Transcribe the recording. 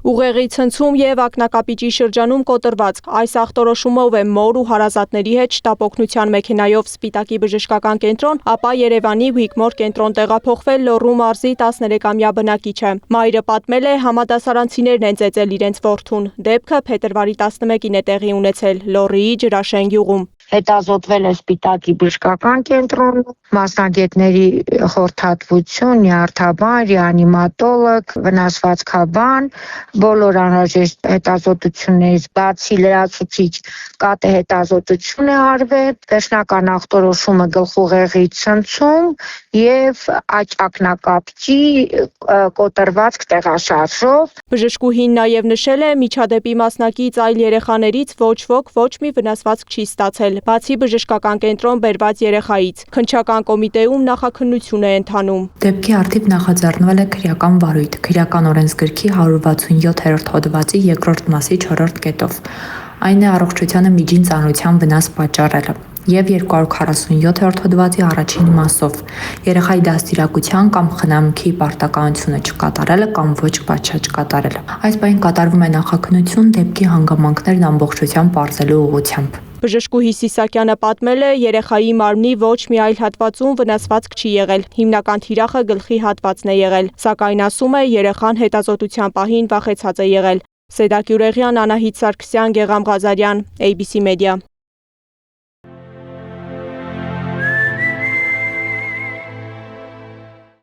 Ուղեղի ցնցում եւ ակնակապիճի շրջանում կոտրված այս ախտորոշումով է մոր ու հարազատների հետ շտապօգնության մեքենայով Սպիտակի բժշկական կենտրոն, ապա Երևանի Հուիկմոր կենտրոն տեղափոխվել Լոռու մարզի 13-ամյա բնակիչը։ Մայրը պատմել է, համադասարանցիներն են ծեծել իրենց որդուն։ Դեպքը փետրվարի 11-ին է տեղի ունեցել Լոռիի Ջրաշեն գյուղում։ Հետազոտվել է Սպիտակի բժշկական կենտրոնում, մասնագետների խորհրդատվություն, նյարդաբան, ռեանիմատոլոգ, վնասվածքաբան, բոլոր անհրաժեշտ հետազոտություններից բացի լրացուցիչ կատե հետազոտություն է արվել, վերջնական ախտորոշումը գլխուղեղի ցնցում եւ աջ ակնակապճի կոտրվածք տեղաշարժով։ Բժշկուհին նաև նշել է, միջադեպի մասնակից այլ երեխաներից ոչ ոք ոչ մի վնասվածք չի ստացել, բացի բժշկական կենտրոն բերված երեխայից։ Քննչական կոմիտեում նախաքննություն է ընթանում։ Դեպքի առթիվ նախաձեռնվել է քրեական վարույթ, քրեական օրենսգրքի 167-րդ հոդվածի 2-րդ մասի 4-րդ կետով։ Այն է առողջությանը միջին ծանրության վնաս պատճառելը եւ 247-րդ հոդվածի առաջին մասով երեխայի դաստիարակության կամ խնամքի պարտականությունը չկատարելը կամ ոչ պատշաճ կատարելը։ Այս բանին կատարվում է նախաքննություն դեպքի հանգամանքներն ամբողջությամբ պարզելու ուղղությամբ։ Բժշկուհի Սիսակյանը պատմել է, երեխայի մարմնի ոչ մի այլ հատվածում վնասվածք չի եղել, հիմնական թիրախը գլխի հատվածն է եղել, սակայն ասում է, երեխան հետազոտության պահին վախեցած է եղել։ Սեդակ Յուրեղյան, Անահիտ Սարգսյան, Գեղամ Ղազարյան, ABC Media։